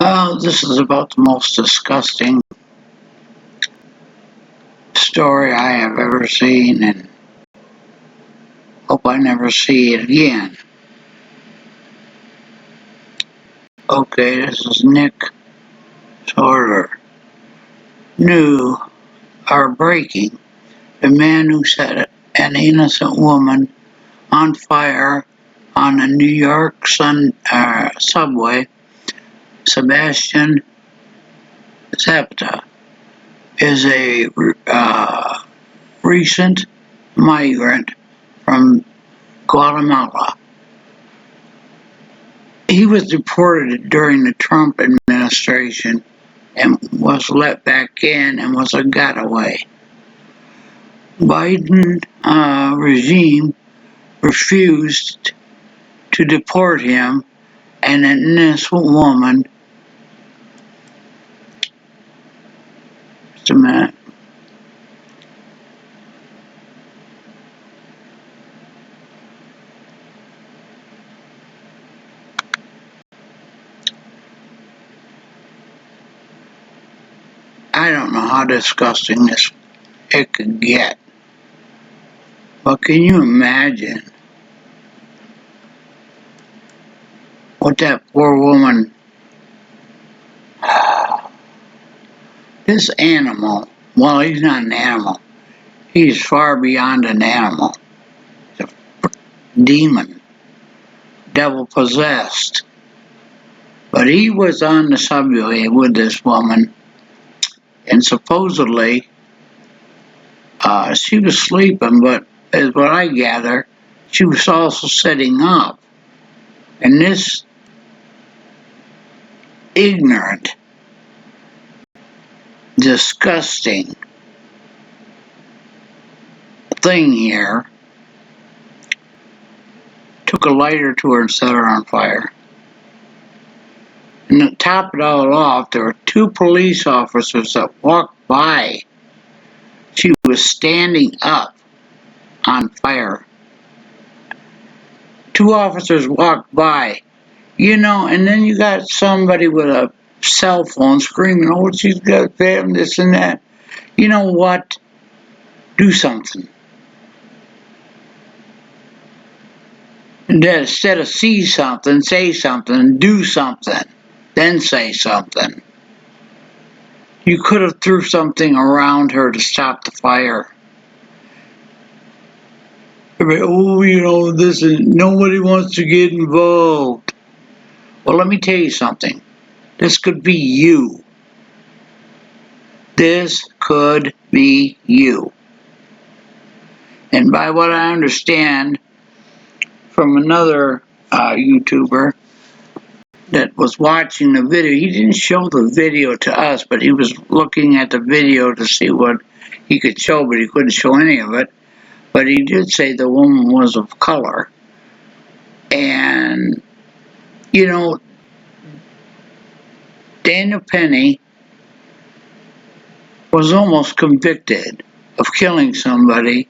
Oh, this is about the most disgusting story I have ever seen, and hope I never see it again. Okay, this is Nick Sorter. New or breaking. The man who set an innocent woman on fire on a New York subway, Sebastian Zapata, is a recent migrant from Guatemala. He was deported during the Trump administration and was let back in and was a getaway. Biden regime refused to deport him, and then this woman, just a minute, I don't know how disgusting it could get, but can you imagine what that poor woman, this animal, well, he's not an animal, he's far beyond an animal, he's a demon, devil possessed, but he was on the subway with this woman, and supposedly she was sleeping, but as what I gather, she was also sitting up. And this ignorant, disgusting thing here took a lighter to her and set her on fire. And to top it all off, there were two police officers that walked by. She was standing up on fire. Two officers walked by, and then you got somebody with a cell phone screaming, oh, she's got them, this and that. You know what? Do something. Instead of see something, say something, do something, then say something. You could have threw something around her to stop the fire. This is, nobody wants to get involved. Well, let me tell you something. This could be you. This could be you. And by what I understand from another YouTuber that was watching the video, he didn't show the video to us, but he was looking at the video to see what he could show, but he couldn't show any of it. But he did say the woman was of color. And, Daniel Penny was almost convicted of killing somebody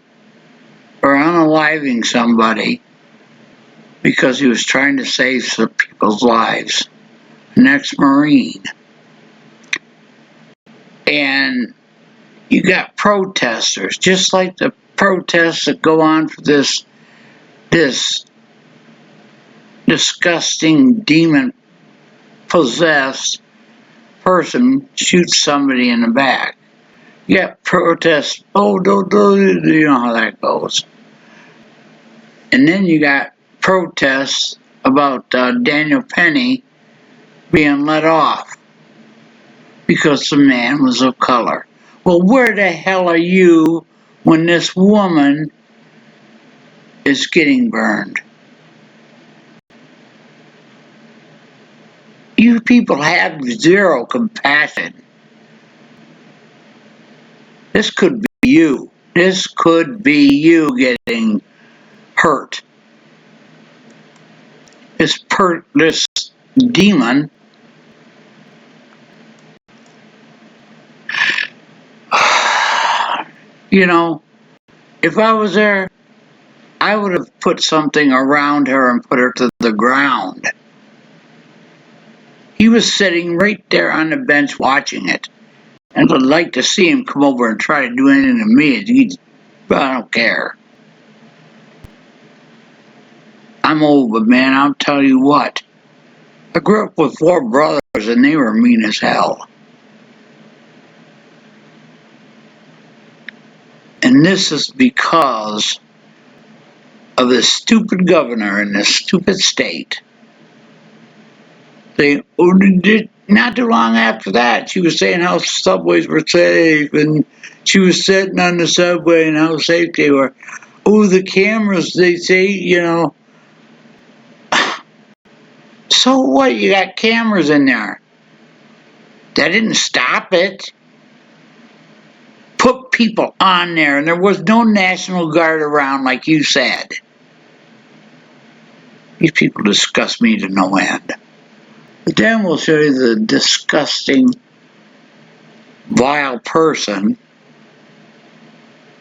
or unaliving somebody because he was trying to save some people's lives. An ex-Marine. And you got protesters, just like the protests that go on for this disgusting demon-possessed person shoots somebody in the back. You got protests, you know how that goes. And then you got protests about Daniel Penny being let off because the man was of color. Well, where the hell are you when this woman is getting burned? You people have zero compassion. This could be you. This could be you getting hurt. This demon if I was there, I would have put something around her and put her to the ground. He was sitting right there on the bench watching it. And I'd like to see him come over and try to do anything to me. But I don't care. I'm old, but man, I'll tell you what. I grew up with 4 brothers and they were mean as hell. And this is because of this stupid governor in this stupid state. Not too long after that, she was saying how subways were safe, and she was sitting on the subway and how safe they were. Oh, the cameras, they say, you know. So what? You got cameras in there. That didn't stop it. Put people on there, and there was no National Guard around like you said. These people disgust me to no end. But then we'll show you the disgusting, vile person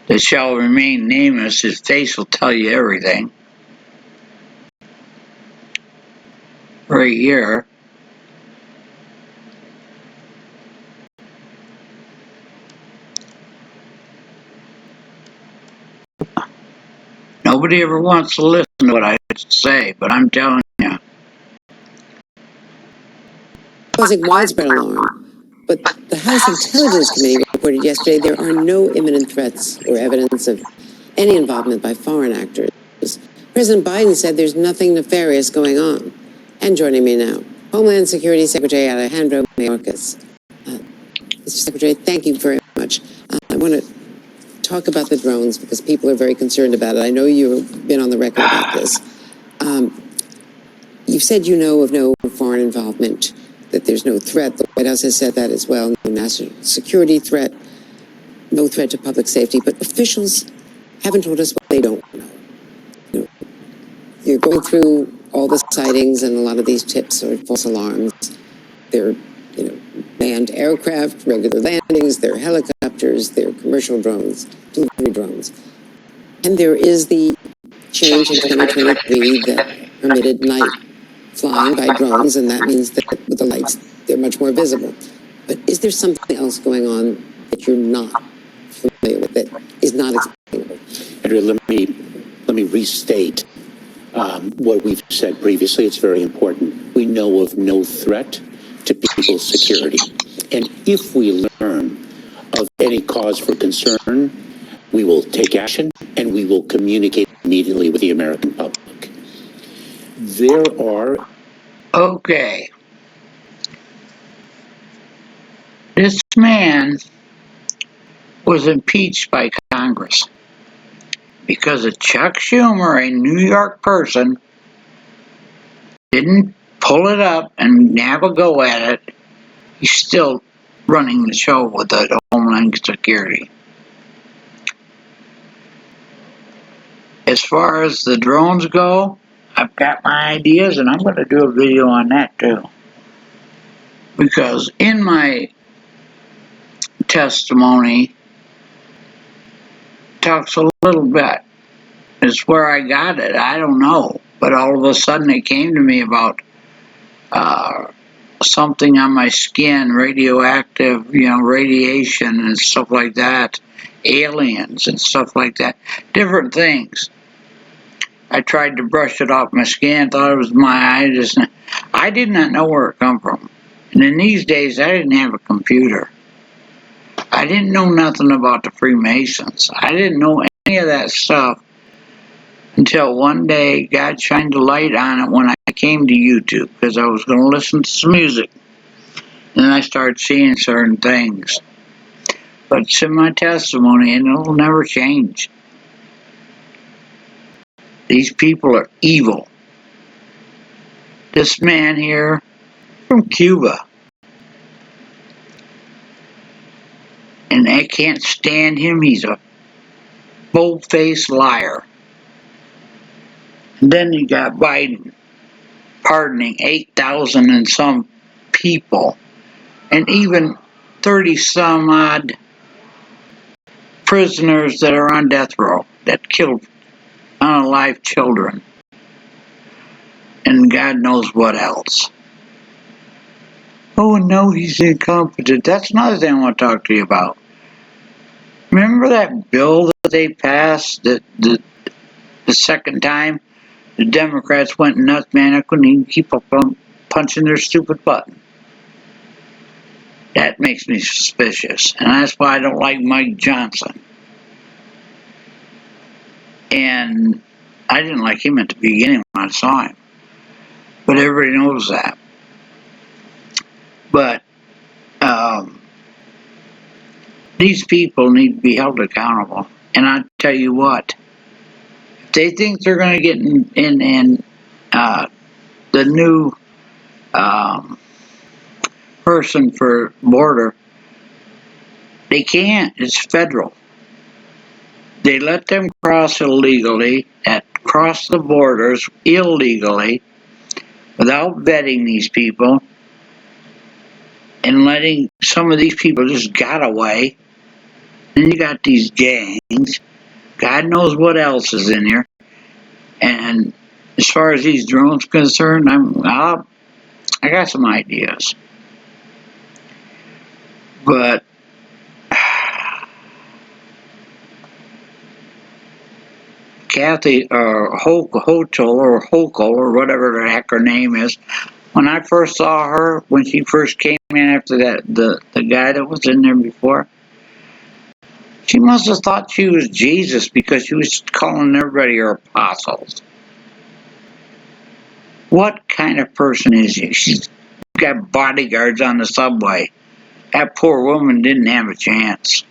that shall remain nameless. His face will tell you everything. Right here. Nobody ever wants to listen to what I say, but I'm telling you. Causing widespread alarm, but the House Intelligence Committee reported yesterday there are no imminent threats or evidence of any involvement by foreign actors. President Biden said there's nothing nefarious going on. And joining me now, Homeland Security Secretary Alejandro Mayorkas. Mr. Secretary, thank you very much. I want to talk about the drones because people are very concerned about it. I know you've been on the record about this. You've said you know of no foreign involvement, that there's no threat. The White House has said that as well. No national security threat, no threat to public safety. But officials haven't told us what they don't know. You're going through all the sightings, and a lot of these tips are false alarms. They're, manned aircraft, regular landings, they're helicopters, they're commercial drones, delivery drones. And there is the change in 2023 that permitted night flying by drones, and that means that with the lights, they're much more visible. But is there something else going on that you're not familiar with, that is not explainable? Andrew, let me restate what we've said previously. It's very important. We know of no threat to people's security. And if we learn of any cause for concern, we will take action and we will communicate immediately with the American public. There are... Okay. This man was impeached by Congress because of Chuck Schumer, a New York person, didn't pull it up and have a go at it. He's still running the show with the Homeland Security. As far as the drones go, I've got my ideas, and I'm going to do a video on that too. Because in my testimony, talks a little bit. It's where I got it. I don't know. But all of a sudden it came to me about something on my skin, radioactive, radiation and stuff like that, aliens and stuff like that, different things. I tried to brush it off my skin, thought it was my eyes. I did not know where it come from. And in these days, I didn't have a computer. I didn't know nothing about the Freemasons. I didn't know any of that stuff until one day God shined a light on it when I came to YouTube, because I was going to listen to some music. And then I started seeing certain things. But it's in my testimony, and it'll never change. These people are evil. This man here from Cuba. And I can't stand him. He's a bold-faced liar. And then you got Biden pardoning 8,000 and some people, and even 30-some-odd prisoners that are on death row that killed unalive children. And God knows what else. Oh no, he's incompetent. That's another thing I want to talk to you about. Remember that bill that they passed that the second time? The Democrats went nuts, man. I couldn't even keep up on punching their stupid button. That makes me suspicious, and that's why I don't like Mike Johnson. And I didn't like him at the beginning when I saw him, but everybody knows that. But these people need to be held accountable. And I tell you what, if they think they're going to get in the new person for border, they can't. It's federal. They let them cross illegally, cross the borders illegally, without vetting these people, and letting some of these people just got away. Then you got these gangs. God knows what else is in here. And as far as these drones concerned, I got some ideas. But Kathy Hochul or whatever the heck her name is, when I first saw her, when she first came in after that, the guy that was in there before, she must have thought she was Jesus because she was calling everybody her apostles. What kind of person is she? She's got bodyguards on the subway. That poor woman didn't have a chance.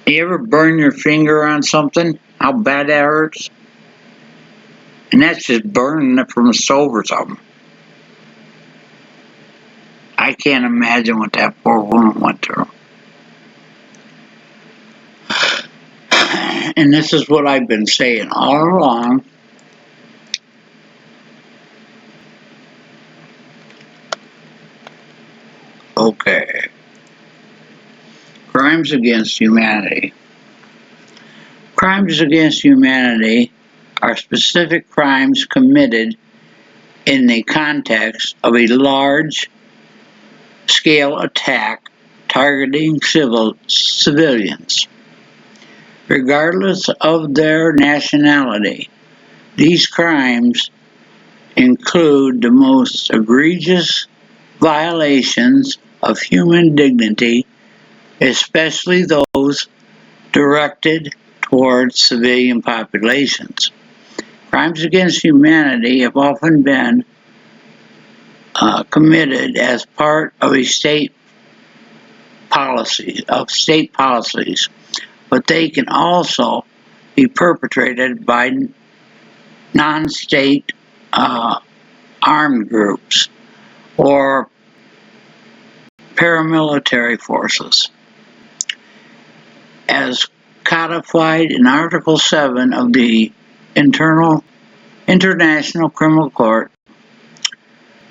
You ever burn your finger on something? How bad that hurts? And that's just burning it from a stove or something. I can't imagine what that poor woman went through. And this is what I've been saying all along. Okay. Crimes against humanity. Crimes against humanity are specific crimes committed in the context of a large-scale attack targeting civilians. Regardless of their nationality, these crimes include the most egregious violations of human dignity, especially those directed towards civilian populations. Crimes against humanity have often been committed as part of state policies, but they can also be perpetrated by non-state armed groups or paramilitary forces. As codified in Article 7 of the International Criminal Court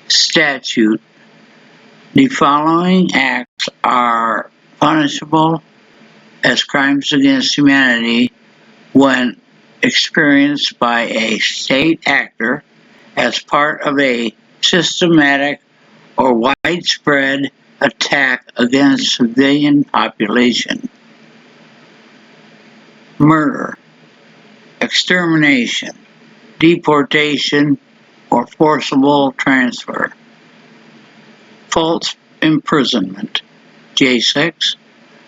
statute, the following acts are punishable as crimes against humanity when experienced by a state actor as part of a systematic or widespread attack against civilian population. Murder, extermination, deportation, or forcible transfer. False imprisonment, J6.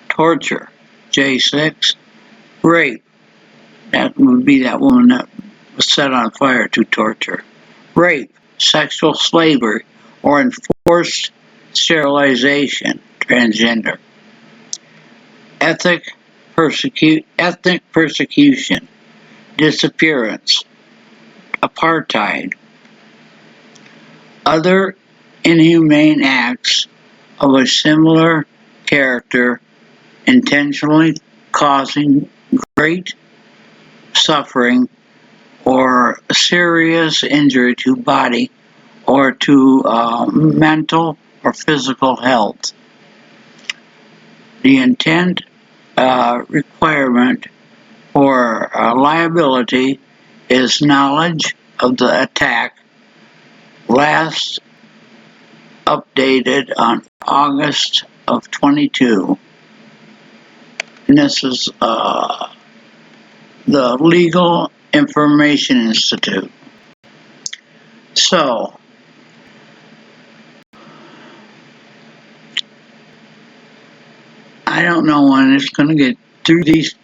Torture, J6. Rape, that would be that woman that was set on fire to torture. Rape, sexual slavery, or enforced sterilization, transgender. Ethnic persecution, disappearance, apartheid. Other inhumane acts of a similar character, intentionally causing great suffering or serious injury to body or to mental or physical health. The intent requirement for liability is knowledge of the attack last updated on August of 22. And this is the Legal Information Institute. So, I don't know when it's going to get through these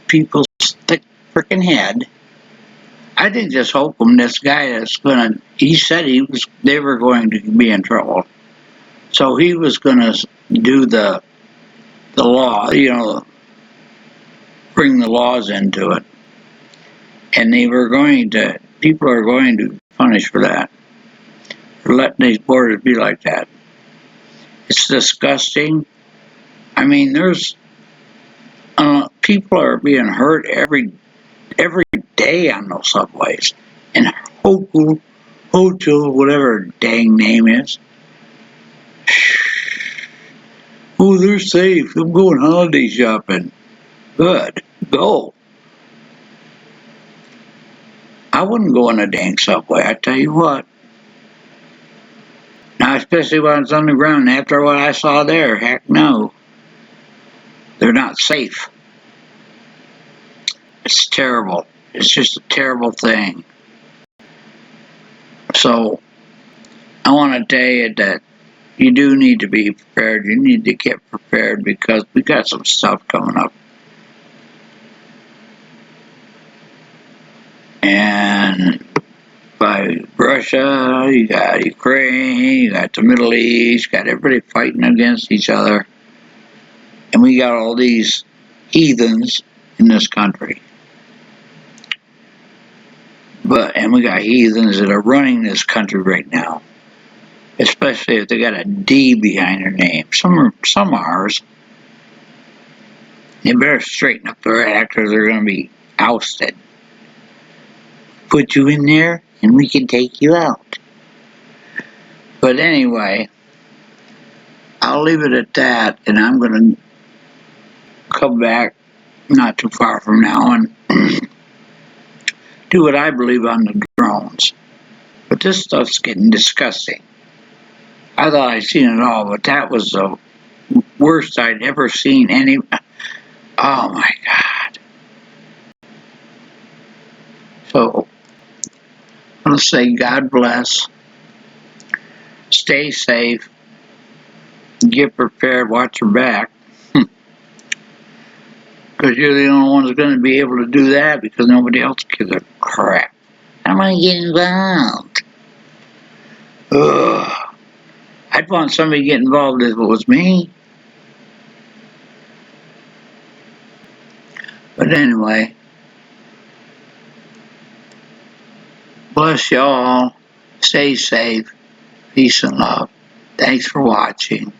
people's thick freaking head. I think just Holcomb, this guy that's going to, he said they were going to be in trouble. So he was going to do the law, bring the laws into it. And people are going to punish for that, for letting these borders be like that. It's disgusting. I mean, there's, people are being hurt every day on those subways. And Hoku, whatever her dang name is. Oh, they're safe. I'm going holiday shopping. Good. Go. I wouldn't go on a dang subway, I tell you what. Now, especially when it's underground, after what I saw there, heck no. They're not safe. It's terrible. It's just a terrible thing. So, I want to tell you that you do need to be prepared. You need to get prepared because we got some stuff coming up. And by Russia, you got Ukraine, you got the Middle East, you got everybody fighting against each other. And we got all these heathens in this country. And we got heathens that are running this country right now. Especially if they got a D behind their name. Some ours. They better straighten up their act or they're going to be ousted. Put you in there and we can take you out. But anyway, I'll leave it at that, and I'm going to come back not too far from now and do what I believe on the drones. But this stuff's getting disgusting. I thought I'd seen it all, but that was the worst I'd ever seen any. Oh my God. So, I'm going to say God bless. Stay safe. Get prepared. Watch your back. Because you're the only one that's going to be able to do that because nobody else gives a crap. I want to get involved. Ugh. I'd want somebody to get involved if it was me. But anyway, bless y'all. Stay safe. Peace and love. Thanks for watching.